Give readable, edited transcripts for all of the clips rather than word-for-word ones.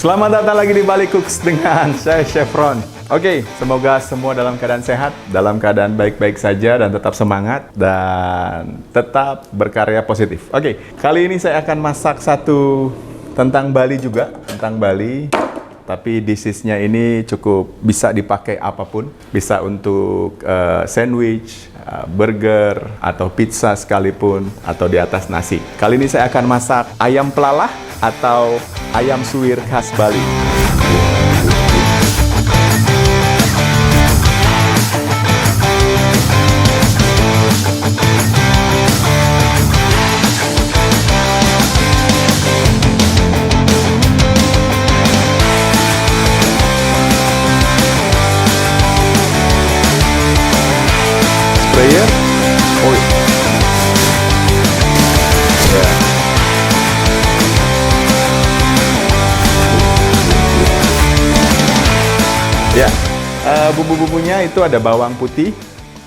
Selamat datang lagi di Balik Cooks dengan saya Chef Ron. Oke, semoga semua dalam keadaan sehat, dalam keadaan baik-baik saja, dan tetap semangat, dan tetap berkarya positif. Oke, kali ini saya akan masak satu tentang Bali juga, tentang Bali. Tapi dish-nya ini cukup bisa dipakai apapun. Bisa untuk sandwich, burger, atau pizza sekalipun, atau di atas nasi. Kali ini saya akan masak ayam pelalah atau ayam suwir khas Bali. Sprayer, oil. Ya, bumbu-bumbunya itu ada bawang putih,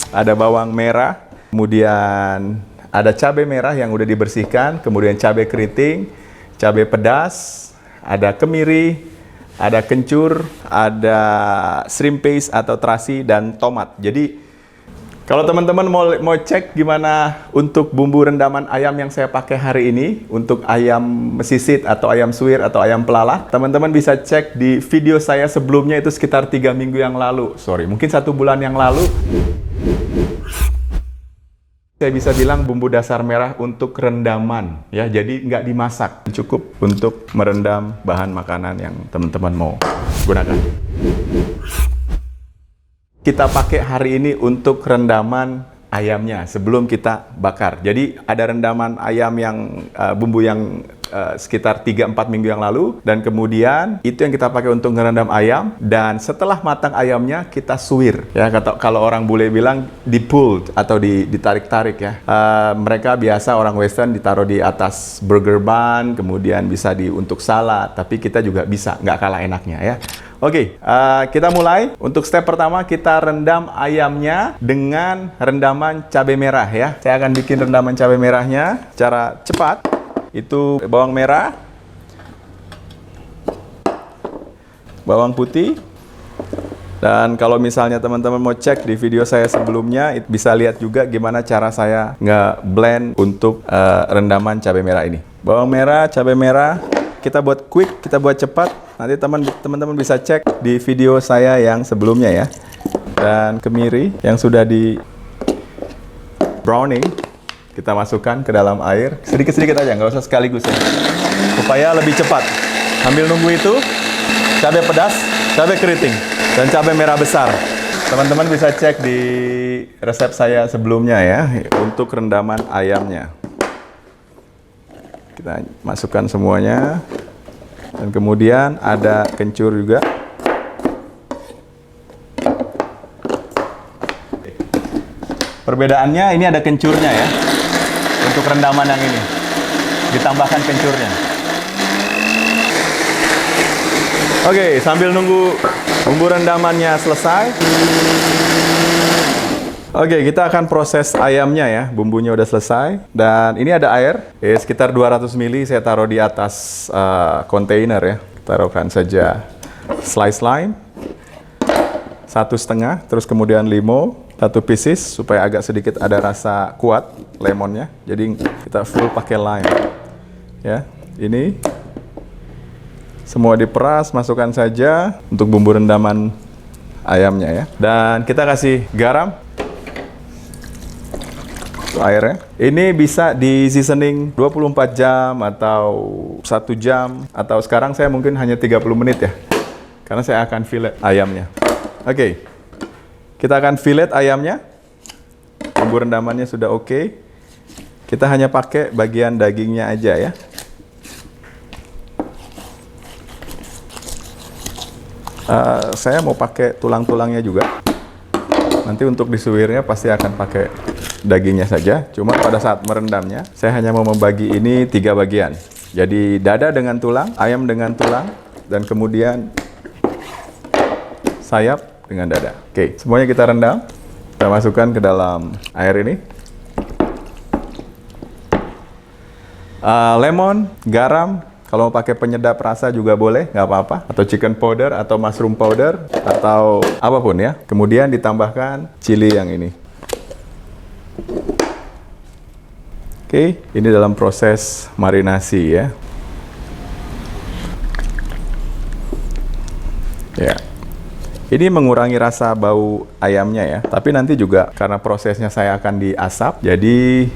ada bawang merah, kemudian ada cabai merah yang udah dibersihkan, kemudian cabai keriting, cabai pedas, ada kemiri, ada kencur, ada shrimp paste atau terasi, dan tomat. Jadi kalau teman-teman mau cek gimana untuk bumbu rendaman ayam yang saya pakai hari ini, untuk ayam mesisit atau ayam suwir atau ayam pelalah, teman-teman bisa cek di video saya sebelumnya, itu sekitar 3 minggu yang lalu. Mungkin 1 bulan yang lalu. Saya bisa bilang bumbu dasar merah untuk rendaman, ya, jadi nggak dimasak. Cukup untuk merendam bahan makanan yang teman-teman mau gunakan. Kita pakai hari ini untuk rendaman ayamnya sebelum kita bakar. Jadi ada rendaman ayam yang bumbu yang sekitar 3-4 minggu yang lalu, dan kemudian itu yang kita pakai untuk merendam ayam, dan setelah matang ayamnya kita suwir. Ya, kalau orang bule bilang di-pulled atau ditarik-tarik, ya. Mereka biasa orang western ditaruh di atas burger bun, kemudian bisa untuk salad, tapi kita juga bisa, nggak kalah enaknya, ya. Oke, kita mulai. Untuk step pertama kita rendam ayamnya dengan rendaman cabai merah, ya. Saya akan bikin rendaman cabai merahnya secara cepat. Itu bawang merah, bawang putih, dan kalau misalnya teman-teman mau cek di video saya sebelumnya, bisa lihat juga gimana cara saya nge-blend untuk rendaman cabai merah ini. Bawang merah, cabai merah, kita buat quick, kita buat cepat. Nanti teman-teman bisa cek di video saya yang sebelumnya, ya. Dan kemiri yang sudah di browning, kita masukkan ke dalam air. Sedikit-sedikit aja, nggak usah sekaligus, ya. Supaya lebih cepat. Sambil nunggu itu, cabai pedas, cabai keriting, dan cabai merah besar. Teman-teman bisa cek di resep saya sebelumnya, ya, untuk rendaman ayamnya. Kita masukkan semuanya. Dan kemudian ada kencur juga. Perbedaannya, ini ada kencurnya, ya. Untuk rendaman yang ini ditambahkan kencurnya. Oke, sambil nunggu bumbu rendamannya selesai. Oke, kita akan proses ayamnya, ya. Bumbunya udah selesai. Dan ini ada air, sekitar 200 ml saya taruh di atas kontainer, ya. Taruhkan saja slice lime 1,5, terus kemudian limau 1 pieces supaya agak sedikit ada rasa kuat lemonnya. Jadi kita full pakai lime, ya. Ini semua diperas, masukkan saja untuk bumbu rendaman ayamnya, ya. Dan kita kasih garam. Airnya ini bisa di seasoning 24 jam atau 1 jam, atau sekarang saya mungkin hanya 30 menit, ya, karena saya akan fillet ayamnya. Oke, kita akan fillet ayamnya. Bumbu rendamannya sudah oke. Kita hanya pakai bagian dagingnya aja, ya. Saya mau pakai tulang-tulangnya juga. Nanti untuk disuwirnya pasti akan pakai dagingnya saja. Cuma pada saat merendamnya, saya hanya mau membagi ini 3 bagian. Jadi dada dengan tulang, ayam dengan tulang, dan kemudian sayap dengan dada. Oke, semuanya kita rendam. Kita masukkan ke dalam air ini. lemon, garam. Kalau mau pakai penyedap rasa juga boleh, nggak apa-apa. Atau chicken powder, atau mushroom powder, atau apapun ya. Kemudian ditambahkan chili yang ini. Oke, ini dalam proses marinasi ya. Ya. Ini mengurangi rasa bau ayamnya ya. Tapi nanti juga karena prosesnya saya akan diasap, jadi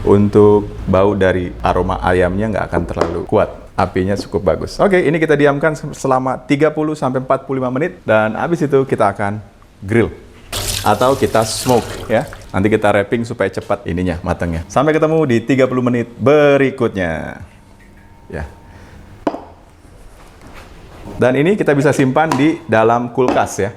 untuk bau dari aroma ayamnya nggak akan terlalu kuat. Apinya cukup bagus. Oke, ini kita diamkan selama 30-45 menit. Dan habis itu kita akan grill. Atau kita smoke ya. Nanti kita wrapping supaya cepat ininya, matangnya. Sampai ketemu di 30 menit berikutnya. Ya. Dan ini kita bisa simpan di dalam kulkas ya.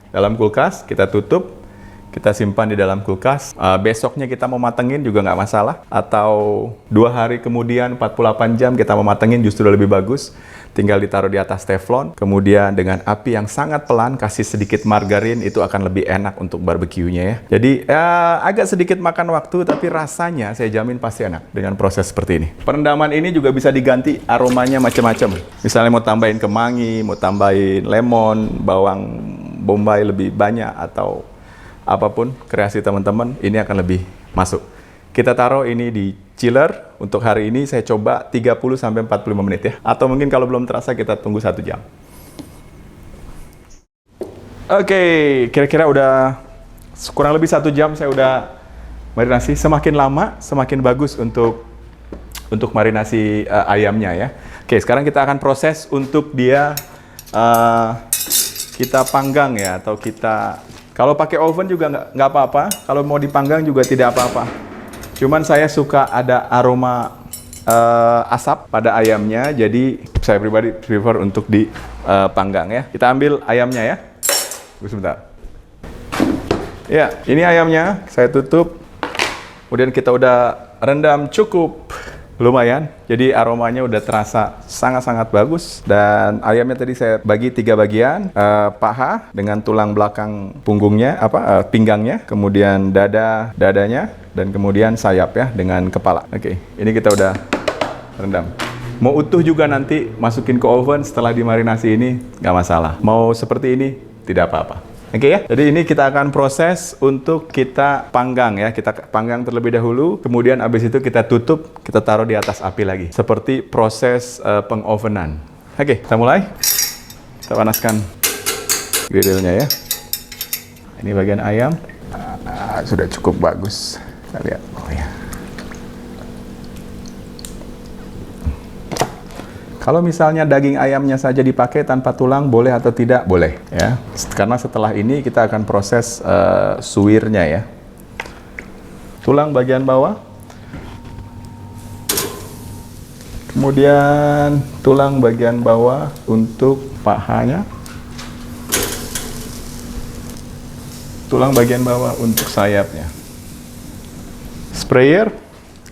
Dalam kulkas, kita tutup. Kita simpan di dalam kulkas. Besoknya kita mau matengin juga nggak masalah. Atau 2 hari kemudian, 48 jam kita mau matengin justru lebih bagus. Tinggal ditaruh di atas teflon. Kemudian dengan api yang sangat pelan, kasih sedikit margarin, itu akan lebih enak untuk barbeque-nya ya. Jadi agak sedikit makan waktu, tapi rasanya saya jamin pasti enak dengan proses seperti ini. Perendaman ini juga bisa diganti aromanya macam-macam. Misalnya mau tambahin kemangi, mau tambahin lemon, bawang bombay lebih banyak, atau apapun kreasi teman-teman, ini akan lebih masuk. Kita taruh ini di chiller. Untuk hari ini saya coba 30-45 menit ya. Atau mungkin kalau belum terasa kita tunggu 1 jam. Oke, kira-kira udah kurang lebih 1 jam saya udah marinasi. Semakin lama, semakin bagus untuk marinasi ayamnya ya. Oke, sekarang kita akan proses untuk dia kita panggang ya, atau kita... Kalau pakai oven juga nggak apa-apa. Kalau mau dipanggang juga tidak apa-apa. Cuman saya suka ada aroma asap pada ayamnya. Jadi saya pribadi prefer untuk dipanggang ya. Kita ambil ayamnya ya. Tunggu sebentar. Ya, ini ayamnya. Saya tutup. Kemudian kita udah rendam cukup lumayan. Jadi aromanya udah terasa sangat-sangat bagus. Dan ayamnya tadi saya bagi 3 bagian. Paha dengan tulang belakang punggungnya, pinggangnya. Kemudian dadanya. Dan kemudian sayap ya dengan kepala. Oke, ini kita udah rendam. Mau utuh juga nanti masukin ke oven setelah dimarinasi ini, nggak masalah. Mau seperti ini, tidak apa-apa. Oke ya, jadi ini kita akan proses untuk kita panggang ya. Kita panggang terlebih dahulu, kemudian abis itu kita tutup, kita taruh di atas api lagi. Seperti proses pengovenan. Oke, kita mulai. Kita panaskan grillnya ya. Ini bagian ayam. Sudah cukup bagus. Kita lihat. Oh ya. Kalau misalnya daging ayamnya saja dipakai tanpa tulang, boleh atau tidak? Boleh, ya. Karena setelah ini kita akan proses suwirnya ya. Tulang bagian bawah. Kemudian tulang bagian bawah untuk pahanya. Tulang bagian bawah untuk sayapnya. Sprayer,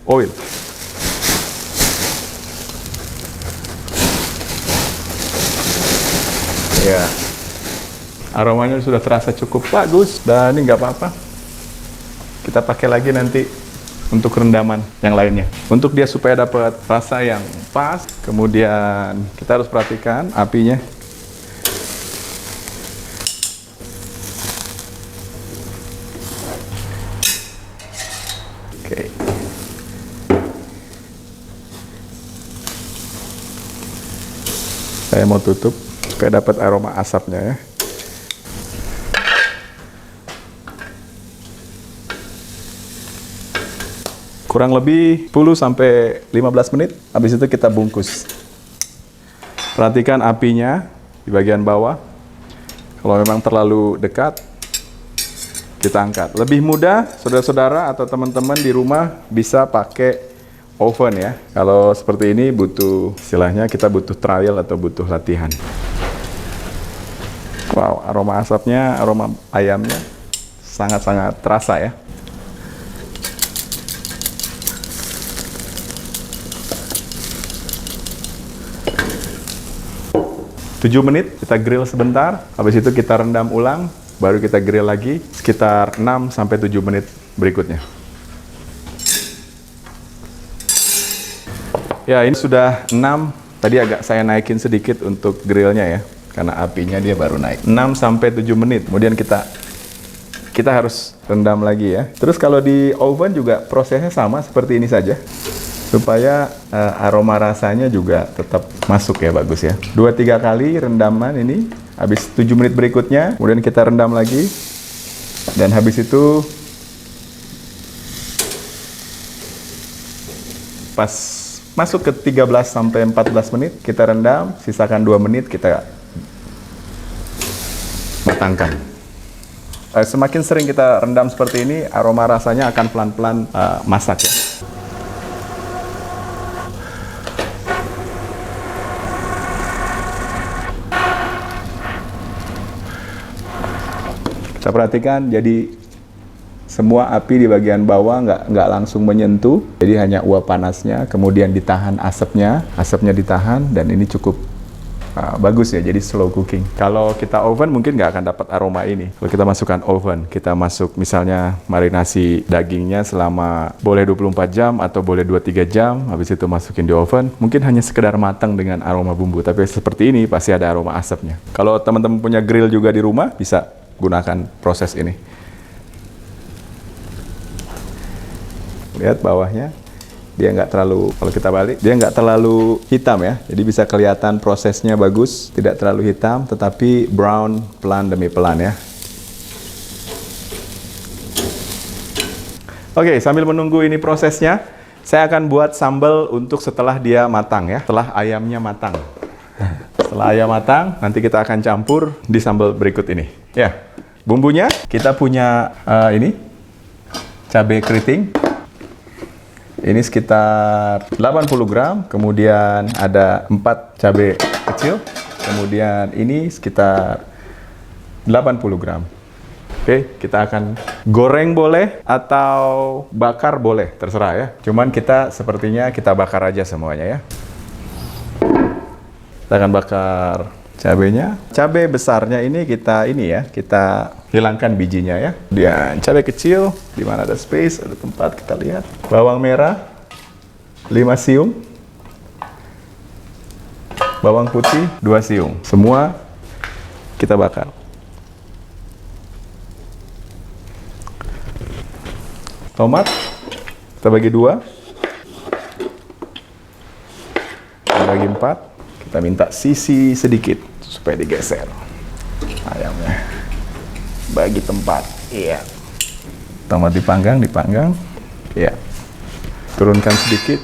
oil. Ya, aromanya sudah terasa cukup bagus dan ini nggak apa-apa. Kita pakai lagi nanti untuk rendaman yang lainnya. Untuk dia supaya dapat rasa yang pas, kemudian kita harus perhatikan apinya. Oke. Saya mau tutup supaya dapat aroma asapnya ya. Kurang lebih 10-15 menit, habis itu kita bungkus. Perhatikan apinya di bagian bawah. Kalau memang terlalu dekat, kita angkat. Lebih mudah, saudara-saudara atau teman-teman di rumah bisa pakai oven ya. Kalau seperti ini butuh, istilahnya kita butuh trial atau butuh latihan. Wow, aroma asapnya, aroma ayamnya sangat-sangat terasa ya. Tujuh menit, kita grill sebentar, habis itu kita rendam ulang, baru kita grill lagi sekitar 6-7 menit berikutnya. Ya, ini sudah 6. Tadi agak saya naikin sedikit untuk grillnya ya, karena apinya dia baru naik. 6 sampai 7 menit. Kemudian kita harus rendam lagi ya. Terus kalau di oven juga prosesnya sama seperti ini saja. Supaya aroma rasanya juga tetap masuk ya, bagus ya. 2-3 kali rendaman ini. Habis 7 menit berikutnya, kemudian kita rendam lagi. Dan habis itu pas masuk ke 13 sampai 14 menit, kita rendam, sisakan 2 menit kita matangkan. Semakin sering kita rendam seperti ini, aroma rasanya akan pelan-pelan masak ya. Kita perhatikan, jadi semua api di bagian bawah nggak langsung menyentuh, jadi hanya uap panasnya, kemudian ditahan asapnya ditahan, dan ini cukup bagus ya, jadi slow cooking. Kalau kita oven mungkin nggak akan dapat aroma ini. Kalau kita masukkan oven, kita masuk misalnya marinasi dagingnya selama boleh 24 jam atau boleh 2-3 jam, habis itu masukin di oven, mungkin hanya sekedar matang dengan aroma bumbu, tapi seperti ini pasti ada aroma asapnya. Kalau teman-teman punya grill juga di rumah, bisa gunakan proses ini. Lihat bawahnya, dia nggak terlalu, kalau kita balik, dia nggak terlalu hitam ya. Jadi bisa kelihatan prosesnya bagus, tidak terlalu hitam, tetapi brown pelan demi pelan ya. Oke, sambil menunggu ini prosesnya, saya akan buat sambal untuk setelah dia matang ya, setelah ayamnya matang. Setelah ayam matang, nanti kita akan campur di sambal berikut ini. Ya, bumbunya kita punya ini cabai keriting. Ini sekitar 80 gram, kemudian ada 4 cabai kecil, kemudian ini sekitar 80 gram. Oke, kita akan goreng boleh atau bakar boleh, terserah ya. Cuman kita sepertinya kita bakar aja semuanya ya. Kita akan bakar cabenya. Cabai besarnya ini kita hilangkan bijinya ya. Kemudian cabai kecil, di mana ada space, ada tempat kita lihat. Bawang merah 5 siung. Bawang putih 2 siung. Semua kita bakar. Tomat kita bagi 2. Kita bagi 4. Kita minta sisi sedikit supaya digeser ayamnya. Bagi tempat. Iya. Tomat dipanggang. Iya. Turunkan sedikit.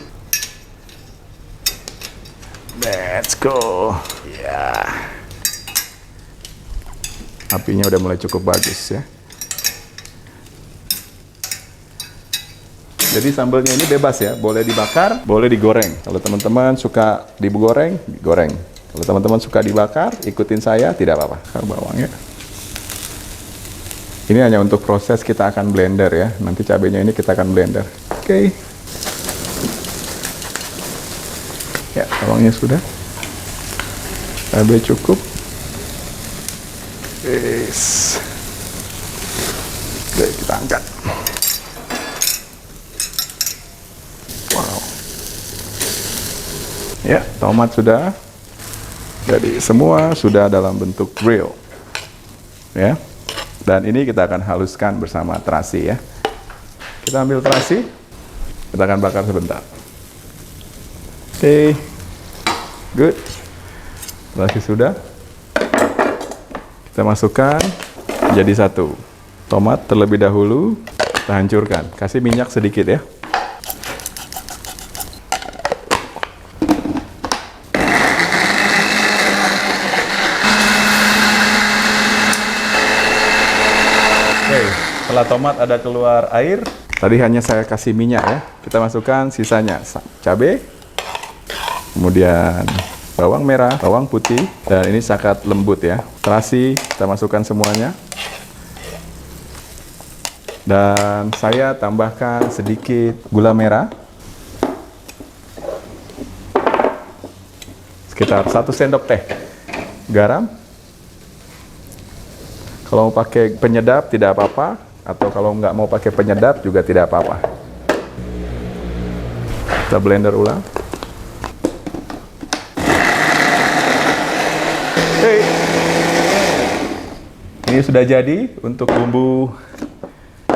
Let's go. Iya. Apinya udah mulai cukup bagus ya. Jadi sambalnya ini bebas ya, boleh dibakar, boleh digoreng. Kalau teman-teman suka digoreng, digoreng. Kalau teman-teman suka dibakar, ikutin saya, tidak apa-apa. Bakar bawangnya. Ini hanya untuk proses kita akan blender ya. Nanti cabenya ini kita akan blender. Oke. Ya, bawangnya sudah. Cabai cukup. Yes. Oke, kita angkat. Ya, tomat sudah. Jadi semua sudah dalam bentuk grill. Ya. Dan ini kita akan haluskan bersama terasi ya. Kita ambil terasi. Kita akan bakar sebentar. Oke. Good. Terasi sudah. Kita masukkan jadi satu. Tomat terlebih dahulu kita hancurkan. Kasih minyak sedikit ya. Setelah tomat ada keluar air, tadi hanya saya kasih minyak ya. Kita masukkan sisanya cabai, kemudian bawang merah, bawang putih, dan ini sangat lembut ya. Terasi kita masukkan semuanya. Dan saya tambahkan sedikit gula merah. Sekitar 1 sendok teh. Garam. Kalau mau pakai penyedap tidak apa-apa. Atau kalau nggak mau pakai penyedap juga tidak apa-apa. Kita blender ulang. Oke. Ini sudah jadi untuk bumbu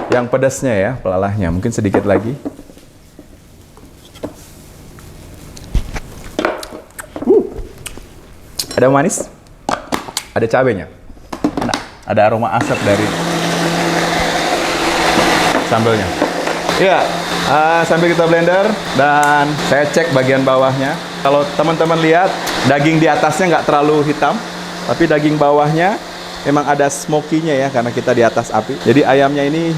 yang pedasnya ya, pelalahnya. Mungkin sedikit lagi. Ada manis, ada cabenya. Nah, ada aroma asap dari sambelnya. Ya, sambil kita blender dan saya cek bagian bawahnya. Kalau teman-teman lihat, daging di atasnya nggak terlalu hitam, tapi daging bawahnya memang ada smoky-nya ya, karena kita di atas api. Jadi ayamnya ini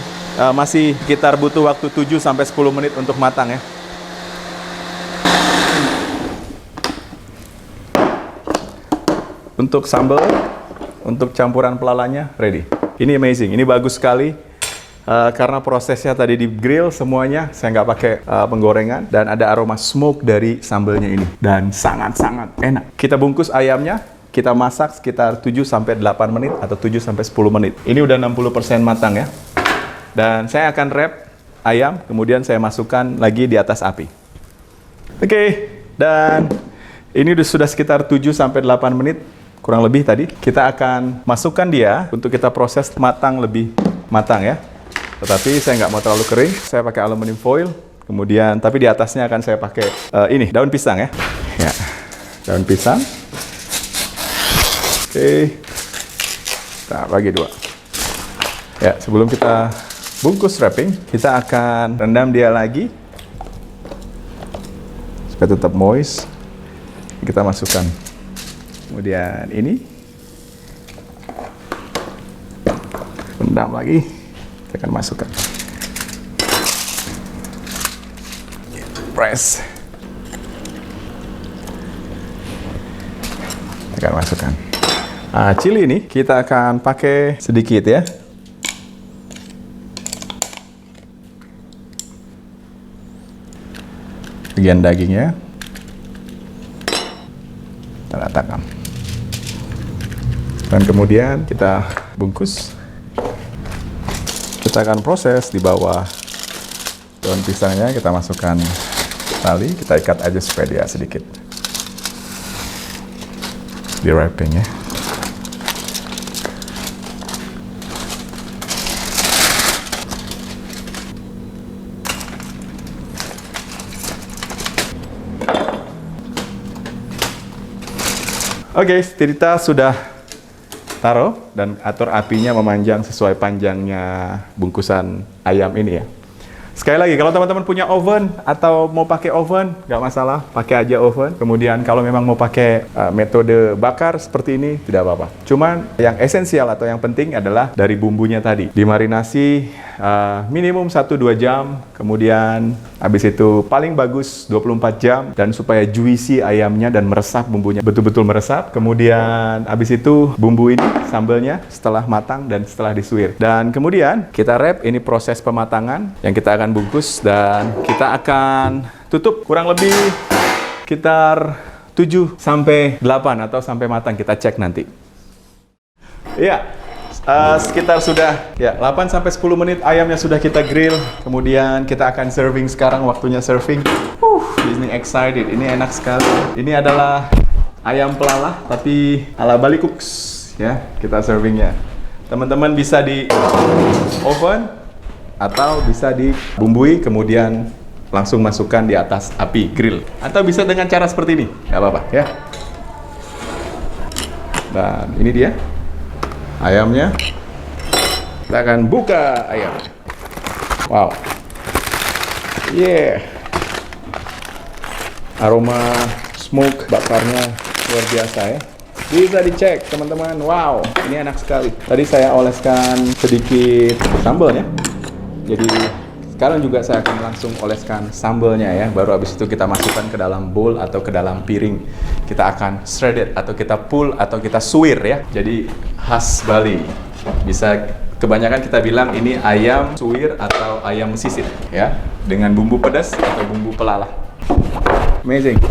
masih sekitar butuh waktu 7-10 menit untuk matang ya. Untuk sambal, untuk campuran pelalanya ready. Ini amazing, ini bagus sekali. Karena prosesnya tadi di grill semuanya, saya nggak pakai penggorengan. Dan ada aroma smoke dari sambalnya ini. Dan sangat-sangat enak. Kita bungkus ayamnya, kita masak sekitar 7-8 menit atau 7-10 menit. Ini udah 60% matang ya. Dan saya akan wrap ayam, kemudian saya masukkan lagi di atas api. Oke, dan ini sudah sekitar 7-8 menit. Kurang lebih tadi, kita akan masukkan dia untuk kita proses lebih matang ya. Tetapi saya nggak mau terlalu kering, saya pakai aluminium foil. Kemudian, tapi di atasnya akan saya pakai ini, daun pisang ya. Ya, daun pisang. Oke, kita bagi dua. Ya, sebelum kita bungkus wrapping, kita akan rendam dia lagi. Supaya tetap moist. Kita masukkan. Kemudian ini rendam lagi, kita akan masukkan, press, kita akan masukkan. Chili ini kita akan pakai sedikit ya. Bagian dagingnya kita letakkan. Dan kemudian kita bungkus. Kita akan proses di bawah daun pisangnya, kita masukkan tali, kita ikat aja supaya dia sedikit di wrapping ya. Oke, kita sudah taruh dan atur apinya memanjang sesuai panjangnya bungkusan ayam ini ya. Sekali lagi, kalau teman-teman punya oven atau mau pakai oven, nggak masalah, pakai aja oven. Kemudian kalau memang mau pakai metode bakar seperti ini, tidak apa-apa. Cuman yang esensial atau yang penting adalah dari bumbunya tadi. Dimarinasi minimum 1-2 jam, kemudian habis itu paling bagus 24 jam, dan supaya juicy ayamnya dan meresap, bumbunya betul-betul meresap. Kemudian habis itu bumbu ini, sambalnya setelah matang dan setelah disuir. Dan kemudian kita wrap, ini proses pematangan yang kita akan bungkus, dan kita akan tutup kurang lebih sekitar 7-8 atau sampai matang, kita cek nanti. Iya, sekitar sudah ya 8-10 menit ayamnya sudah kita grill. Kemudian kita akan serving sekarang, waktunya serving. Ini excited, ini enak sekali. Ini adalah ayam pelalah tapi ala Bali Cooks ya, kita servingnya. Teman-teman bisa di oven atau bisa dibumbui kemudian langsung masukkan di atas api grill, atau bisa dengan cara seperti ini, nggak apa-apa ya. Dan ini dia ayamnya. Kita akan buka ayam. Wow, yeah, aroma smoke bakarnya luar biasa ya. Bisa dicek teman-teman. Wow, ini enak sekali. Tadi saya oleskan sedikit sambalnya. Jadi sekarang juga saya akan langsung oleskan sambalnya ya. Baru habis itu kita masukkan ke dalam bowl atau ke dalam piring. Kita akan shredded atau kita pull atau kita suwir ya. Jadi khas Bali. Bisa kebanyakan kita bilang ini ayam suwir atau ayam sisir ya. Dengan bumbu pedas atau bumbu pelalah. Amazing.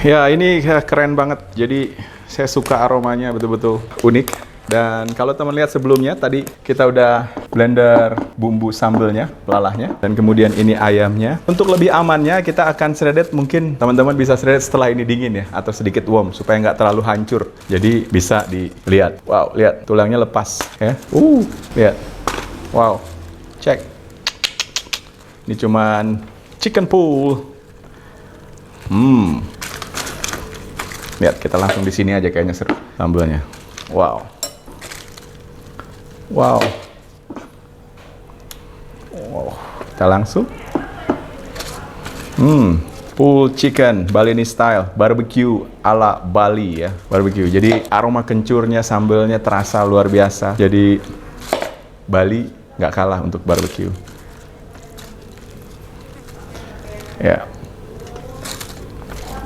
Ya, ini keren banget. Jadi saya suka aromanya, betul-betul unik. Dan kalau teman lihat sebelumnya, tadi kita udah blender bumbu sambelnya, pelalahnya, dan kemudian ini ayamnya. Untuk lebih amannya kita akan shredded, mungkin teman-teman bisa shredded setelah ini dingin ya, atau sedikit warm supaya nggak terlalu hancur. Jadi bisa dilihat. Wow, lihat tulangnya lepas ya. Lihat. Wow, cek. Ini cuman chicken pool. Lihat, kita langsung di sini aja kayaknya seru sambelnya. Wow. Wow. Kita langsung. Pool chicken, Balinese style, barbecue ala Bali ya, barbecue. Jadi aroma kencurnya, sambelnya terasa luar biasa. Jadi Bali nggak kalah untuk barbecue. Ya.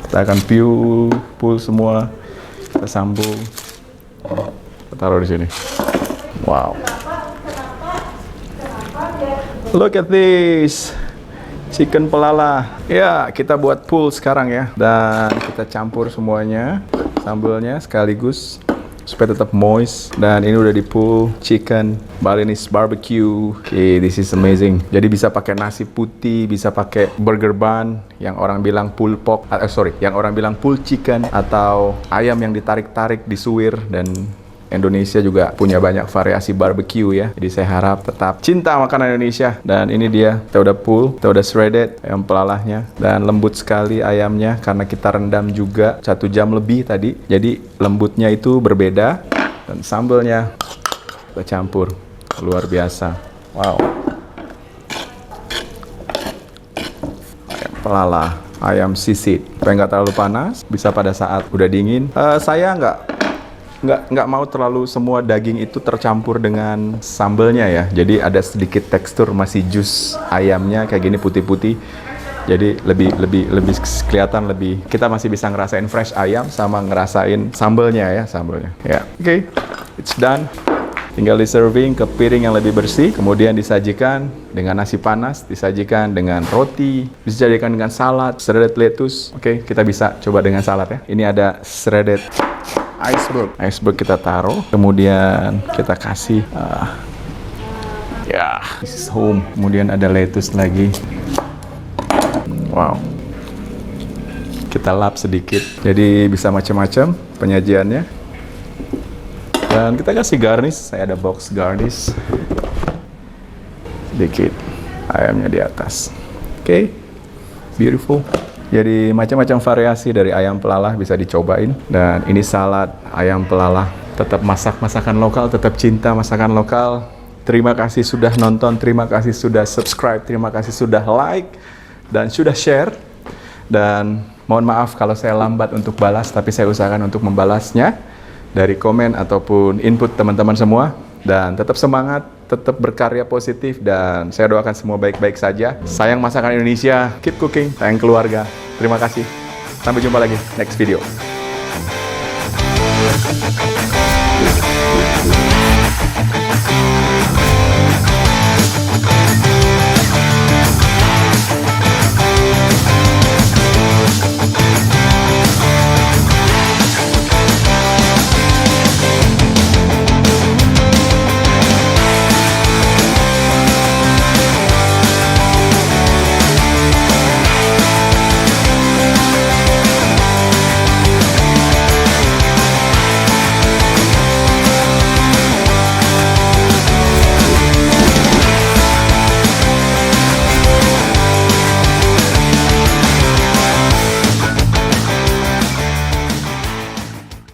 Kita akan pull semua, kita sambung, kita taruh di sini. Wow. Look at this. Chicken pelala. Ya, kita buat pool sekarang ya. Dan kita campur semuanya, sambelnya sekaligus supaya tetap moist. Dan ini udah di pool chicken Balinese barbecue. Okay, this is amazing. Jadi bisa pakai nasi putih, bisa pakai burger bun, yang orang bilang pulled pork, yang orang bilang pulled chicken, atau ayam yang ditarik-tarik, disuir. Dan Indonesia juga punya banyak variasi barbecue ya. Jadi saya harap tetap cinta makanan Indonesia. Dan ini dia, kita udah pull, kita udah shredded ayam pelalahnya. Dan lembut sekali ayamnya karena kita rendam juga 1 jam lebih tadi. Jadi lembutnya itu berbeda. Dan sambelnya kita campur, luar biasa. Wow. Ayam pelala, ayam sisit. Supaya nggak terlalu panas, bisa pada saat udah dingin. Saya nggak mau terlalu semua daging itu tercampur dengan sambelnya ya. Jadi ada sedikit tekstur masih jus ayamnya kayak gini putih-putih. Jadi lebih kelihatan lebih, kita masih bisa ngerasain fresh ayam sama ngerasain sambelnya ya, sambelnya. Ya, oke. It's done. Tinggal di serving ke piring yang lebih bersih, kemudian disajikan dengan nasi panas, disajikan dengan roti, disajikan dengan salad, shredded lettuce. Oke, kita bisa coba dengan salad ya. Ini ada shredded iceberg kita taruh, kemudian kita kasih this is home. Kemudian ada lettuce lagi. Wow, kita lap sedikit, jadi bisa macam-macam penyajiannya. Dan kita kasih garnish, saya ada box garnish sedikit, ayamnya di atas. Oke, beautiful. Jadi macam-macam variasi dari ayam pelalah bisa dicobain. Dan ini salad ayam pelalah. Tetap masakan lokal, tetap cinta masakan lokal. Terima kasih sudah nonton, terima kasih sudah subscribe, terima kasih sudah like, dan sudah share. Dan mohon maaf kalau saya lambat untuk balas, tapi saya usahakan untuk membalasnya dari komen ataupun input teman-teman semua. Dan tetap semangat, tetap berkarya positif, dan saya doakan semua baik-baik saja. Sayang masakan Indonesia, keep cooking, sayang keluarga. Terima kasih. Sampai jumpa lagi next video.